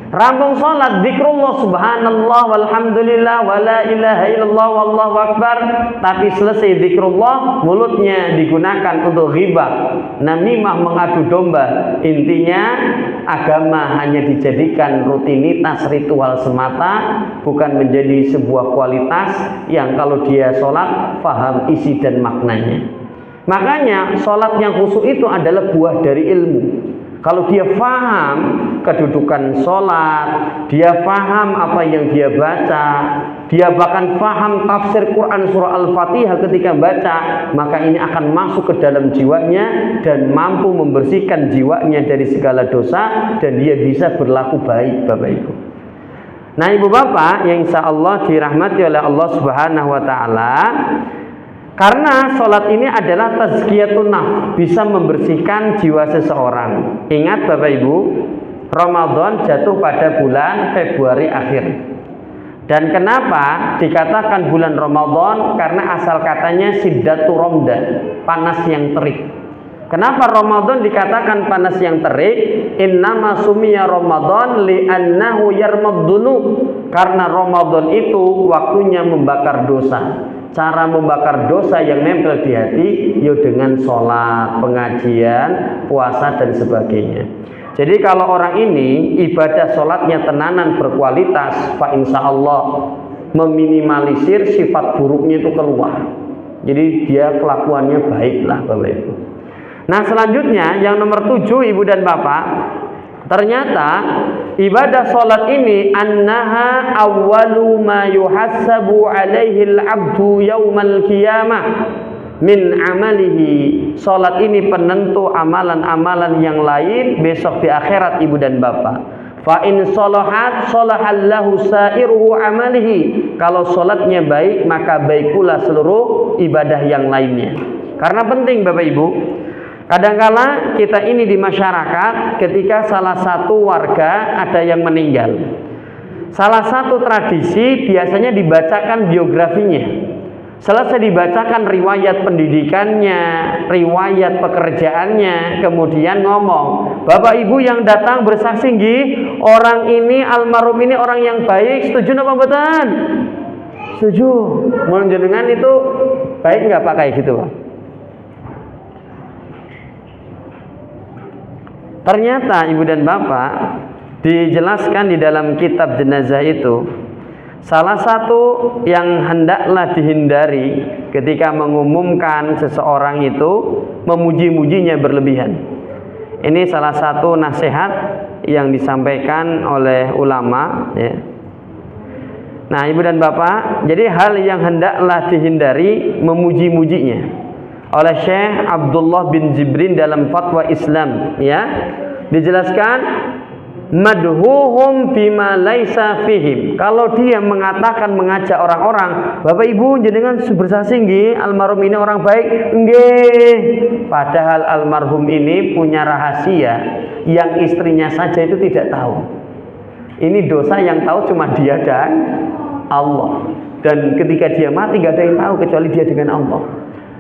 Rampung sholat, zikrullah, subhanallah, walhamdulillah, wala ilaha illallah, wallahu akbar. Tapi selesai zikrullah, mulutnya digunakan untuk ghibah, namimah, mengadu domba. Intinya agama hanya dijadikan rutinitas ritual semata, bukan menjadi sebuah kualitas yang kalau dia sholat faham isi dan maknanya. Makanya sholat yang khusyuk itu adalah buah dari ilmu. Kalau dia faham kedudukan sholat, dia faham apa yang dia baca, dia bahkan faham tafsir Quran surah Al-Fatihah ketika baca, maka ini akan masuk ke dalam jiwanya dan mampu membersihkan jiwanya dari segala dosa, dan dia bisa berlaku baik, Bapak Ibu. Nah, Ibu Bapak yang insya Allah dirahmati oleh Allah Subhanahu wa Ta'ala, karena sholat ini adalah tazkiyatun nafs, bisa membersihkan jiwa seseorang. Ingat Bapak Ibu, Ramadan jatuh pada bulan Februari akhir. Dan kenapa dikatakan bulan Ramadan? Karena asal katanya siddatu romda, panas yang terik. Kenapa Ramadan dikatakan panas yang terik? Innama sumiya Ramadan li'annahu yarmaddunu. Karena Ramadan itu waktunya membakar dosa. Cara membakar dosa yang nempel di hati yaitu dengan sholat, pengajian, puasa dan sebagainya. Jadi kalau orang ini ibadah sholatnya tenanan berkualitas, fa insya Allah meminimalisir sifat buruknya itu keluar. Jadi dia kelakuannya baiklah Bapak Ibu. Nah selanjutnya yang nomor 7 Ibu dan Bapak, ternyata ibadah sholat ini annaha awwalu ma yuhassabu alaihi al-abdu yaumal qiyamah min amalihi. Sholat ini penentu amalan-amalan yang lain besok di akhirat Ibu dan Bapak. Fa in sholahat sholahallahu sairuhu amalihi. Kalau sholatnya baik maka baik pula seluruh ibadah yang lainnya. Karena penting Bapak Ibu, kadangkala kita ini di masyarakat ketika salah satu warga ada yang meninggal, salah satu tradisi biasanya dibacakan biografinya. Selesai dibacakan riwayat pendidikannya, riwayat pekerjaannya, kemudian ngomong, Bapak Ibu yang datang bersaksi nggih, orang ini almarhum ini orang yang baik, setuju apa mboten? Setuju. Mun jenengan itu baik nggak Pak kayak gitu Pak? Ternyata Ibu dan Bapak dijelaskan di dalam kitab jenazah itu, salah satu yang hendaklah dihindari ketika mengumumkan seseorang itu memuji-mujinya berlebihan. Ini salah satu nasihat yang disampaikan oleh ulama ya. Nah Ibu dan Bapak, jadi hal yang hendaklah dihindari memuji-mujinya oleh Syekh Abdullah bin Jibrin dalam fatwa Islam ya, dijelaskan madhuhum bima laisa fihim. Kalau dia mengatakan mengajak orang-orang, Bapak Ibu jenengan bersaksi nggih almarhum ini orang baik nggih, padahal almarhum ini punya rahasia yang istrinya saja itu tidak tahu. Ini dosa yang tahu cuma dia dan Allah, dan ketika dia mati gak ada yang tahu kecuali dia dengan Allah.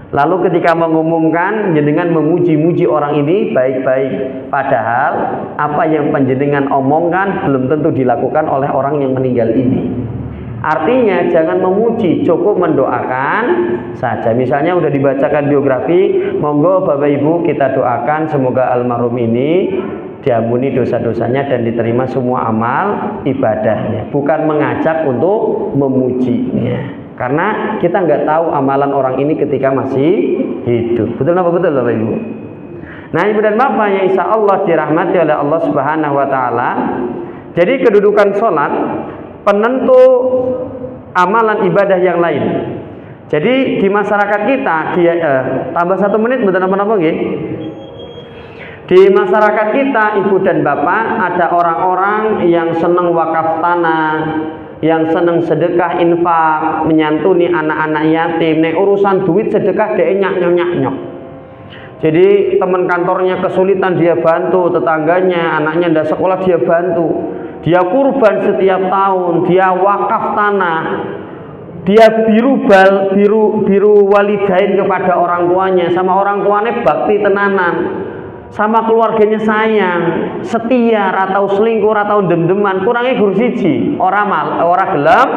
Lalu ketika mengumumkan jenengan memuji-muji orang ini baik-baik, padahal apa yang panjenengan omongkan belum tentu dilakukan oleh orang yang meninggal ini. Artinya jangan memuji, cukup mendoakan saja. Misalnya udah dibacakan biografi, monggo Bapak Ibu kita doakan semoga almarhum ini diampuni dosa-dosanya dan diterima semua amal ibadahnya, bukan mengajak untuk memujinya. Karena kita nggak tahu amalan orang ini ketika masih hidup. Betul apa betul Bapak Ibu? Nah Ibu dan Bapak yang insya Allah dirahmati oleh Allah Subhanahu Wa Taala. Jadi kedudukan sholat penentu amalan ibadah yang lain. Jadi di masyarakat kita tambah 1 menit betul apa-apa nggih? Di masyarakat kita Ibu dan Bapak ada orang-orang yang senang wakaf tanah, yang seneng sedekah infak, menyantuni anak-anak yatim. Nek urusan duit sedekah dia nyok. Jadi teman kantornya kesulitan dia bantu, tetangganya anaknya ndak sekolah dia bantu, dia kurban setiap tahun, dia wakaf tanah, dia biru walidain kepada orang tuanya, sama orang tuanya bakti tenanan, sama keluarganya sayang. setia, ora tau selingkuh, ora tau dem-deman, kurange gur siji, ora gelem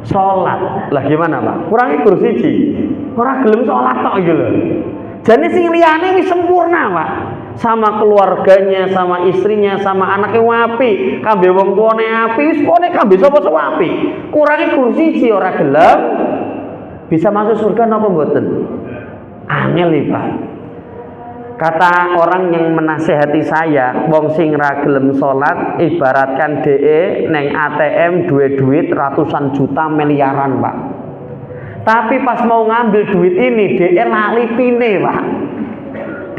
salat. Lah gimana, Pak? Kurange gur siji, ora gelem salat tok iki lho. Jane sing liyane wis sempurna, Pak. Sama keluarganya, sama istrinya, sama anaknya wapi, kambe wong tuane api, wis pokoknya kambe sapa-sapa api. Kurange gur siji ora gelem, bisa masuk surga napa mboten? Angel nih, Pak. Kata orang yang menasehati saya, wong sing ra gelem salat ibaratkan DE neng ATM duwe duit ratusan juta miliaran, Pak. Tapi pas mau ngambil duit ini DE lali pine, Pak.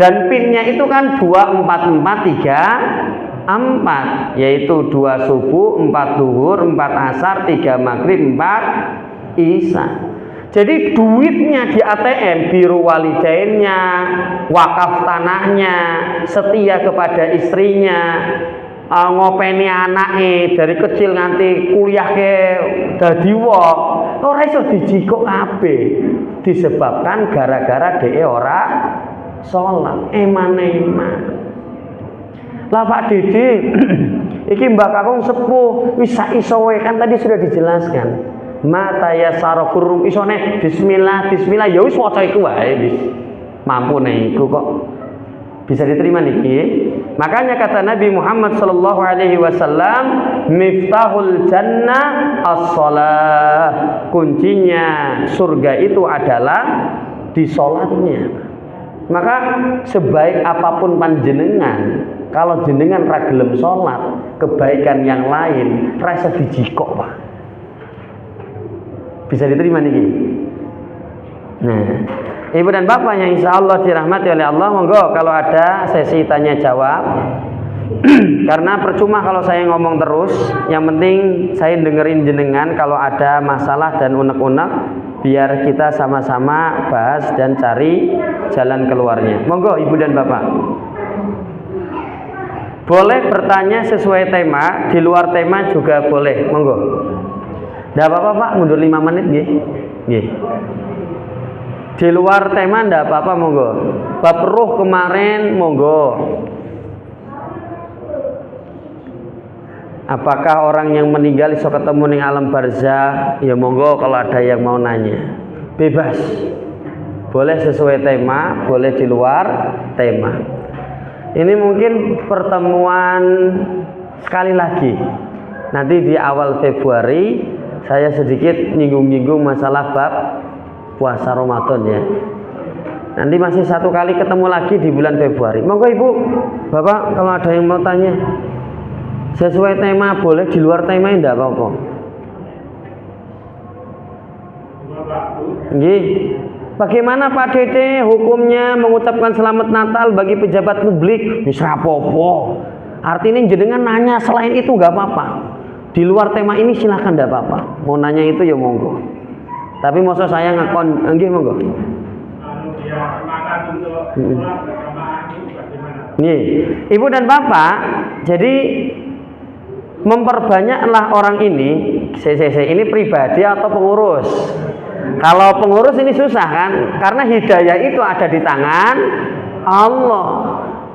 Dan pinnya itu kan 2443 yaitu 2 subuh, 4 duhur, 4 asar, 3 maghrib, 4 isya. Jadi duitnya di ATM, biru walidainnya, wakaf tanahnya, setia kepada istrinya, ngopeni anake dari kecil nganti kuliah ke dadi wong, ora iso dijikuk kabeh. Disebabkan gara-gara dhek ora salat, eman-eman. Lah Pak Dede, iki Mbak Kakung sepuh, wis sak iso kan tadi sudah dijelaskan. Mata ya sarokurum isone bismillah ya wis waca iku wae wis. Mampu nek iku kok bisa diterima niki. Makanya kata Nabi Muhammad sallallahu alaihi wasallam, miftahul jannah as-shalah. Kuncinya surga itu adalah di salatnya. Maka sebaik apapun panjenengan, kalau jenengan ra gelem salat, kebaikan yang lain rasa dijikok, Pak. Bisa diterima niki. Nah, Ibu dan Bapak yang insya Allah dirahmati oleh Allah, monggo kalau ada sesi tanya jawab. Karena percuma kalau saya ngomong terus, yang penting saya dengerin jenengan kalau ada masalah dan unek-unek, biar kita sama-sama bahas dan cari jalan keluarnya. Monggo Ibu dan Bapak. Boleh bertanya sesuai tema, di luar tema juga boleh. Monggo. Nggak apa-apa Pak, mundur 5 menit nggih. Nggih. Di luar tema ndak apa-apa, monggo. Bab ruh kemarin monggo. Apakah orang yang meninggal iso ketemu ning alam barzah? Ya monggo kalau ada yang mau nanya. Bebas. Boleh sesuai tema, boleh di luar tema. Ini mungkin pertemuan sekali lagi. Nanti di awal Februari saya sedikit nyinggung-nyinggung masalah bab puasa Ramadan ya. Nanti masih 1 kali ketemu lagi di bulan Februari. Monggo Ibu, Bapak kalau ada yang mau tanya sesuai tema boleh, di luar tema enggak apa-apa. Nggih. Bagaimana Pak Dede hukumnya mengucapkan selamat Natal bagi pejabat publik? Wis rapopo. Artinya jenengan nanya selain itu enggak apa-apa. Di luar tema ini silahkan tidak apa-apa. Mau nanya itu ya monggo. Tapi maksud saya ngakon, nggih monggo. Nih, Ibu dan Bapak, jadi memperbanyaklah orang ini. Ini pribadi atau pengurus? Kalau pengurus ini susah kan? Karena hidayah itu ada di tangan Allah.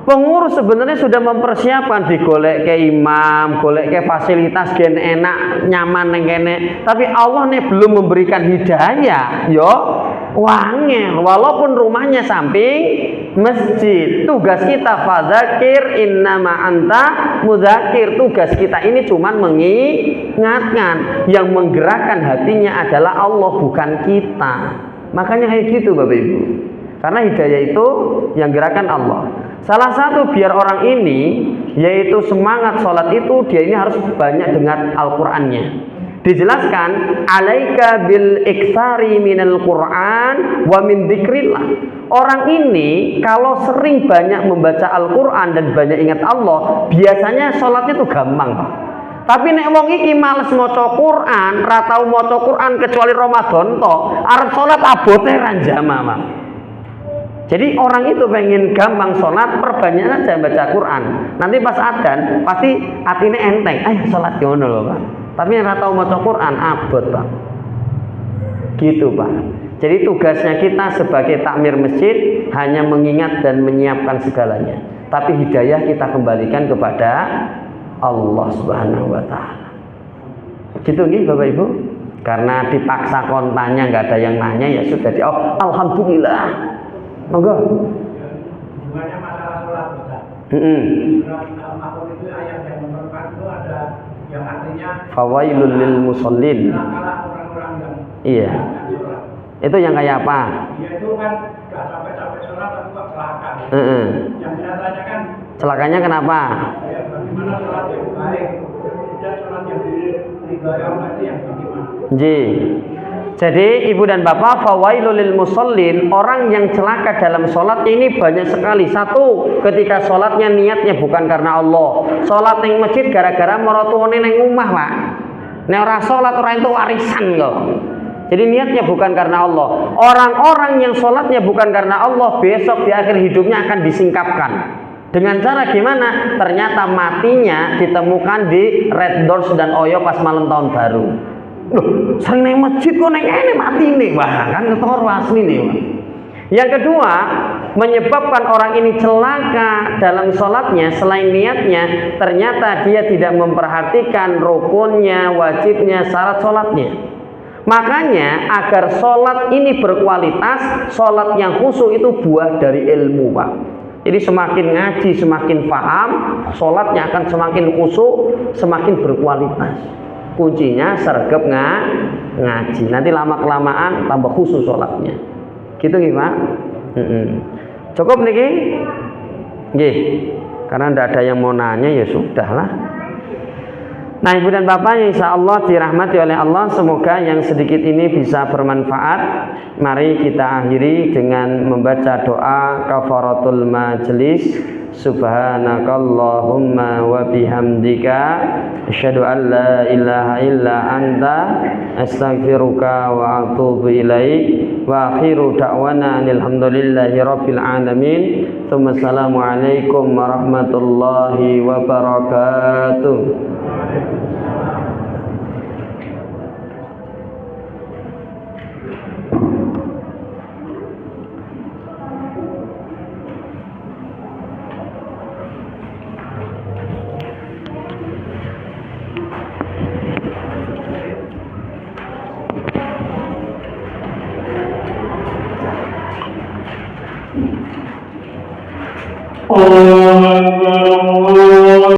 Pengurus sebenarnya sudah mempersiapkan, digolek ke imam, golek ke fasilitas gen enak, nyaman neng kene. Tapi Allah nih belum memberikan hidayah, yo wangel. Walaupun rumahnya samping masjid, tugas kita fadzakir innama anta mudzakir. Tugas kita ini cuman mengingatkan, yang menggerakkan hatinya adalah Allah bukan kita. Makanya kayak gitu Bapak Ibu. Karena hidayah itu yang gerakan Allah. Salah satu biar orang ini, yaitu semangat sholat itu, dia ini harus banyak dengar Al-Qur'annya. Dijelaskan, alaika bil iktsari minal Qur'an wa min dzikrillah. Orang ini kalau sering banyak membaca Al-Qur'an dan banyak ingat Allah, biasanya sholatnya itu gampang, Pak. Tapi nek wong iki males maca Qur'an, ra tau maca Qur'an kecuali Ramadan to, arep sholat abote ra jamaah, Pak. Jadi orang itu pengen gampang sholat, perbanyak aja baca Quran. Nanti pas adzan pasti hatinya enteng. Ayo sholat ngono loh Pak. Tapi yang nggak tahu baca Quran abot Pak. Gitu Pak. Jadi tugasnya kita sebagai takmir masjid hanya mengingat dan menyiapkan segalanya. tapi hidayah kita kembalikan kepada Allah Subhanahu wa taala. Gitu nggih Bapak Ibu? Karena dipaksa kontanya nggak ada yang nanya ya sudah alhamdulillah. Monggo. Hubungannya masalah sholat Ustaz. Surat Al-Ma'un itu ayat yang nomor 4 itu ada yang artinya fawailul lil musallin. Orang-orang yang iya. Sholat. Itu yang kayak apa? Iya itu kan nggak sampai sholat tapi kok celaka. Yang saya tanyakan celakanya kenapa? Ya, bagaimana sholat yang baik dan sholat yang diridhoi Allah itu yang bagaimana? Jadi ibu dan bapak, fawailul lil musallin, orang yang celaka dalam sholat ini banyak sekali. Satu, ketika sholatnya niatnya bukan karena Allah. Sholat yang masjid gara-gara maratuane neng rumah pak. Nek ora sholat orang itu warisan kok. Jadi niatnya bukan karena Allah. Orang-orang yang sholatnya bukan karena Allah, besok di akhir hidupnya akan disingkapkan. Dengan cara gimana? Ternyata matinya ditemukan di Red Doors dan Oyo pas malam tahun baru. Loh, sering neng masjid kok neng ini mati nih, wah kan ketoro asli nih. Yang kedua, menyebabkan orang ini celaka dalam sholatnya selain niatnya, ternyata dia tidak memperhatikan rukunnya, wajibnya, syarat sholatnya. Makanya agar sholat ini berkualitas, sholat yang khusyuk itu buah dari ilmu pak. Jadi semakin ngaji, semakin paham, sholatnya akan semakin khusyuk, semakin berkualitas. Kuncinya sergap ngaji. Nanti lama-kelamaan tambah khusyuk sholatnya. Gitu gimana? Cukup niki? Nggih. Karena tidak ada yang mau nanya ya sudahlah. Nah ibu dan bapak insya Allah dirahmati oleh Allah, semoga yang sedikit ini bisa bermanfaat. Mari kita akhiri dengan membaca doa kafaratul majlis. Subhanakallahumma wa bihamdika asyhadu an la ilaha illa anta astaghfiruka wa atubu ilaik. Wa akhiru da'wana alhamdulillahi rabbil alamin. Assalamu alaikum warahmatullahi wabarakatuh. Oh